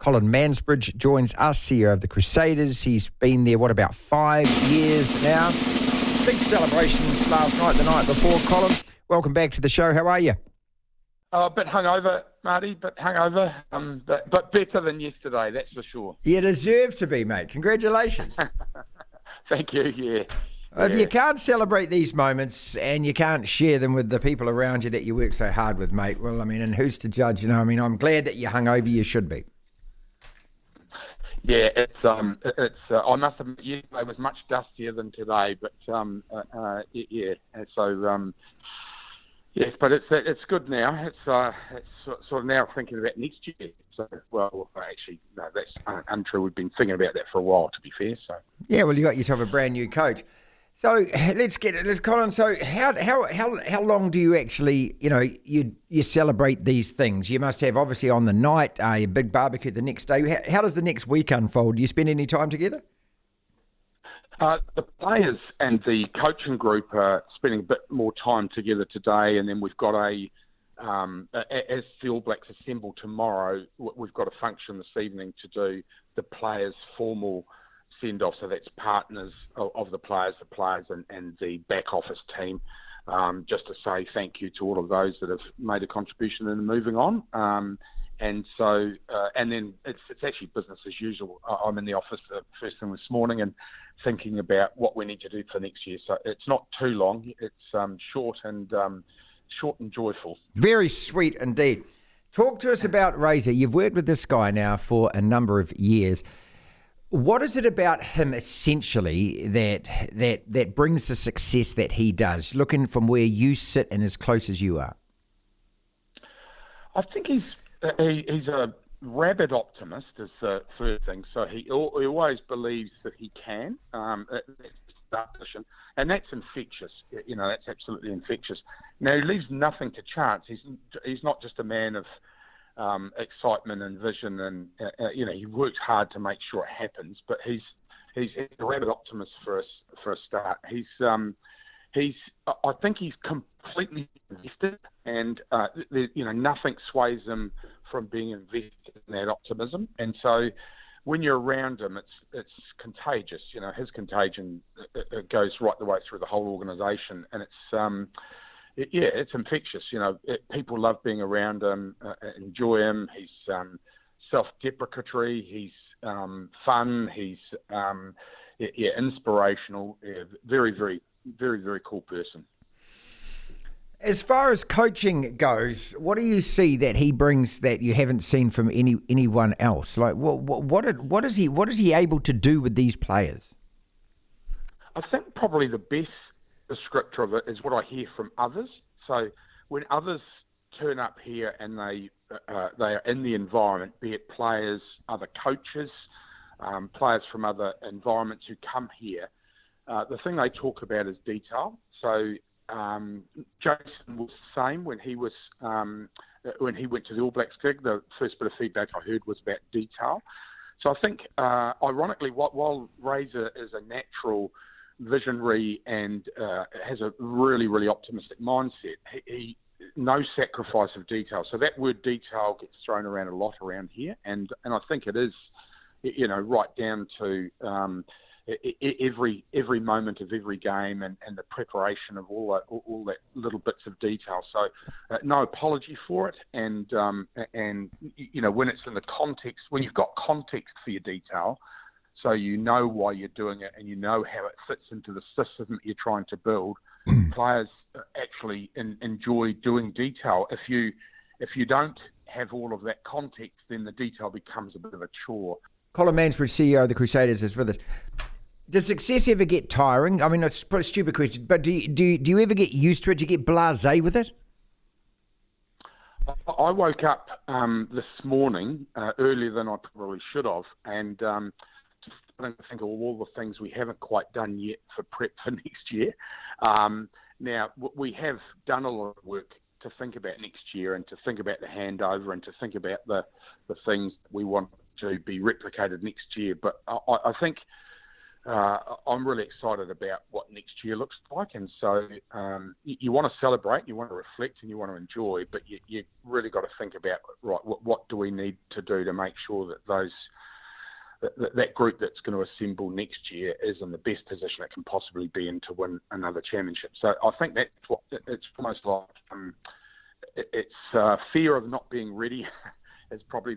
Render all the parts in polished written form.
Colin Mansbridge joins us, CEO of the Crusaders. He's been there, about 5 years now. Big celebrations last night, the night before. Colin, welcome back to the show. How are you? A bit hungover, Marty, but better than yesterday, that's for sure. You deserve to be, mate. Congratulations. Thank you, yeah. If you can't celebrate these moments and you can't share them with the people around you that you work so hard with, mate, well, I mean, and who's to judge? I'm glad that you're hungover. You should be. Yeah, I must admit, yesterday was much dustier than today, but yeah. So yes, but it's good now. It's sort of now thinking about next year. So, well, actually, no, that's untrue. We've been thinking about that for a while, to be fair. So yeah, well, you got yourself a brand new coach. So let's Colin. So how long do you actually, you celebrate these things? You must have obviously on the night, your big barbecue the next day. How does the next week unfold? Do you spend any time together? The players and the coaching group are spending a bit more time together today, and then we've got as the All Blacks assemble tomorrow, we've got a function this evening to do the players' formal send-off. So that's partners of the players and the back office team, just to say thank you to all of those that have made a contribution in moving on. And so, and then it's actually business as usual. I'm in the office first thing this morning and thinking about what we need to do for next year. So it's not too long. It's short and joyful. Very sweet indeed. Talk to us about Razor. You've worked with this guy now for a number of years. What is it about him essentially that brings the success that he does? Looking from where you sit and as close as you are. I think he's a rabid optimist is the first thing. So he always believes that he can. And that's infectious. That's absolutely infectious. Now, he leaves nothing to chance. He's not just a man of excitement and vision, and he works hard to make sure it happens. But he's a rabid optimist for a start. I think he's completely invested, and nothing sways him from being invested in that optimism. And so, when you're around him, it's contagious. His contagion it goes right the way through the whole organisation, and it's infectious. People love being around him, enjoy him. He's self-deprecatory. He's fun. He's inspirational. Very, very, very, very cool person. As far as coaching goes, what do you see that he brings that you haven't seen from anyone else? Like, what is he able to do with these players? I think probably the best descriptor of it is what I hear from others. So when others turn up here and they are in the environment, be it players, other coaches, players from other environments who come here, the thing they talk about is detail. So Jason was the same when he went to the All Blacks gig. The first bit of feedback I heard was about detail. So I think, ironically, while Razor is a natural visionary and has a really, really optimistic mindset, he no sacrifice of detail. So that word detail gets thrown around a lot around here, and I think it is, right down to every moment of every game and the preparation of all that little bits of detail. So no apology for it, and when it's in the context, when you've got context for your detail, so you know why you're doing it and you know how it fits into the system that you're trying to build. Players actually enjoy doing detail. If you don't have all of that context, then the detail becomes a bit of a chore. Colin Mansbridge, CEO of the Crusaders, is with us. Does success ever get tiring? I mean, it's a stupid question, but do you ever get used to it? Do you get blasé with it? I woke up this morning earlier than I probably should have, and just starting to think of all the things we haven't quite done yet for prep for next year. Now, we have done a lot of work to think about next year and to think about the handover and to think about the things we want to be replicated next year. But I think I'm really excited about what next year looks like. And so you want to celebrate, you want to reflect, and you want to enjoy, but you really got to think about, right, what do we need to do to make sure that that group that's going to assemble next year is in the best position it can possibly be in to win another championship. So I think that's what it's almost like. It's fear of not being ready is probably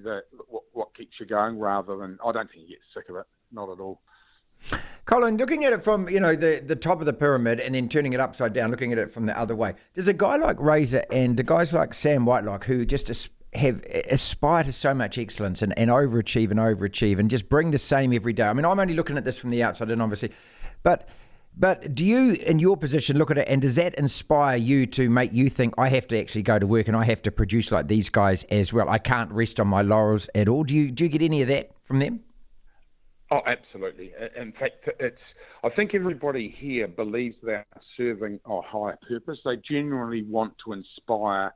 what keeps you going, rather than, I don't think you get sick of it, not at all. Colin, looking at it from the top of the pyramid and then turning it upside down, looking at it from the other way, there's a guy like Razor and the guys like Sam Whitelock who just aspire to so much excellence and overachieve and just bring the same every day. I mean, I'm only looking at this from the outside, and obviously, but do you, in your position, look at it, and does that inspire you to make you think, I have to actually go to work and I have to produce like these guys as well? I can't rest on my laurels at all. Do you get any of that from them? Oh, absolutely. In fact, I think everybody here believes they're serving a higher purpose. They genuinely want to inspire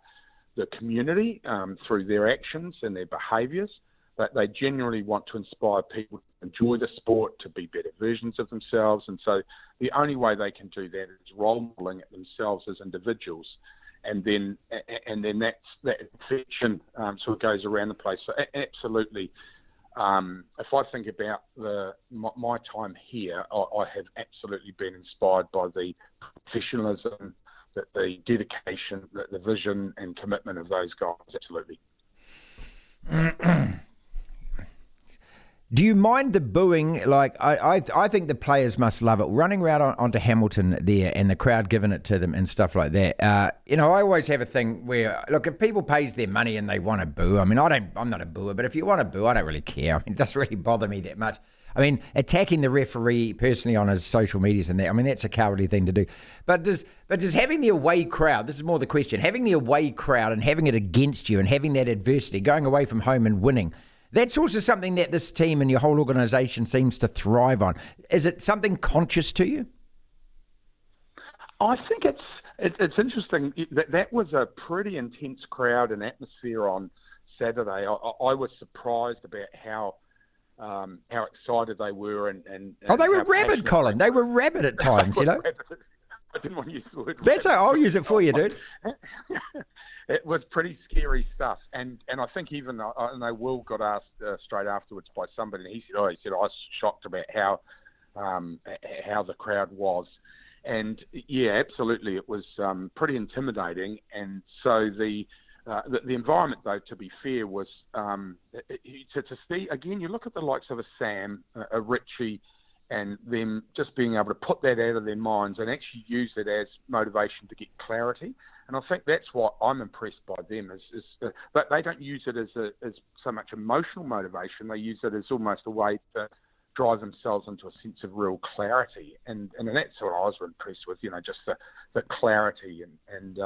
the community through their actions and their behaviours. But they genuinely want to inspire people to enjoy the sport, to be better versions of themselves. And so the only way they can do that is role modelling it themselves as individuals. And then that infection sort of goes around the place. So absolutely. If I think about my time here, I have absolutely been inspired by the professionalism, the dedication, the vision and commitment of those guys. Absolutely. Do you mind the booing? Like, I think the players must love it. Running around onto Hamilton there and the crowd giving it to them and stuff like that. I always have a thing where, look, if people pays their money and they want to boo, I mean, I'm not a booer, but if you want to boo, I don't really care. I mean, it doesn't really bother me that much. I mean, attacking the referee personally on his social medias and that, I mean, that's a cowardly thing to do. But does having the away crowd, this is more the question, having the away crowd and having it against you and having that adversity, going away from home and winning, that's also something that this team and your whole organisation seems to thrive on. Is it something conscious to you? I think it's interesting. That was a pretty intense crowd and atmosphere on Saturday. I was surprised about how excited they were and they were rabid, Colin. They were rabid at times, I didn't want to use the word. That's I'll use it for you, dude. It was pretty scary stuff, and I think even Will got asked straight afterwards by somebody, and he said I was shocked about how the crowd was, and yeah, absolutely, it was pretty intimidating, and so the environment, though, to be fair, was to see again. You look at the likes of a Sam, a Richie, and them just being able to put that out of their minds and actually use it as motivation to get clarity. And I think that's what I'm impressed by them is but they don't use it as so much emotional motivation. They use it as almost a way to drive themselves into a sense of real clarity. And that's what I was impressed with, just the clarity and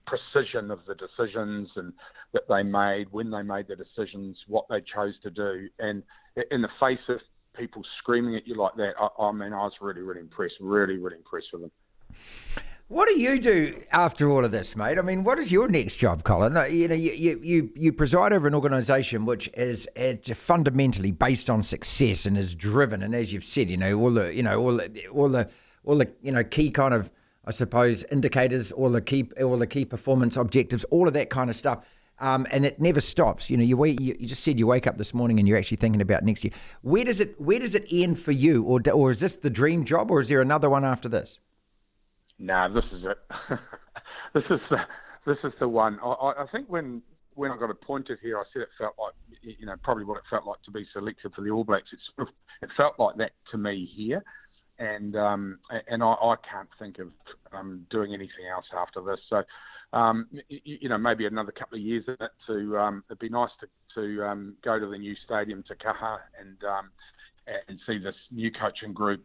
precision of the decisions and that they made, when they made the decisions, what they chose to do. And in the face of people screaming at you like that, I mean, I was really, really impressed, really, really impressed with them. What do you do after all of this, mate? I mean, what is your next job, Colin? You preside over an organisation which is fundamentally based on success and is driven, and as you've said, all the key kind of, I suppose, indicators, all the key performance objectives, all of that kind of stuff. And it never stops. You just said you wake up this morning and you're actually thinking about next year. Where does it end for you, or is this the dream job, or is there another one after this? No, this is it. This is the one. I think when I got appointed here, I said it felt like, probably what it felt like to be selected for the All Blacks. It felt like that to me here, and I can't think of doing anything else after this. So, maybe another couple of years in it. It'd be nice to go to the new stadium, Te Kaha, and see this new coaching group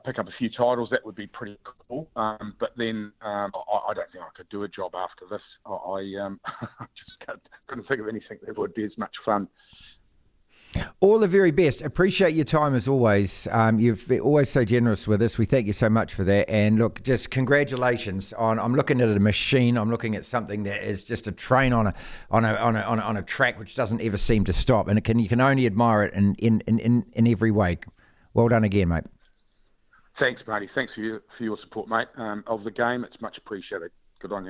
pick up a few titles. That would be pretty cool. But then I don't think I could do a job after this. I just couldn't think of anything that would be as much fun. All the very best. Appreciate your time as always. You've been always so generous with us. We thank you so much for that. And look, just congratulations on. I'm looking at a machine. I'm looking at something that is just a train on a track which doesn't ever seem to stop. And you can only admire it in every way. Well done again, mate. Thanks, Marty. Thanks for your support, mate, of the game. It's much appreciated. Good on you.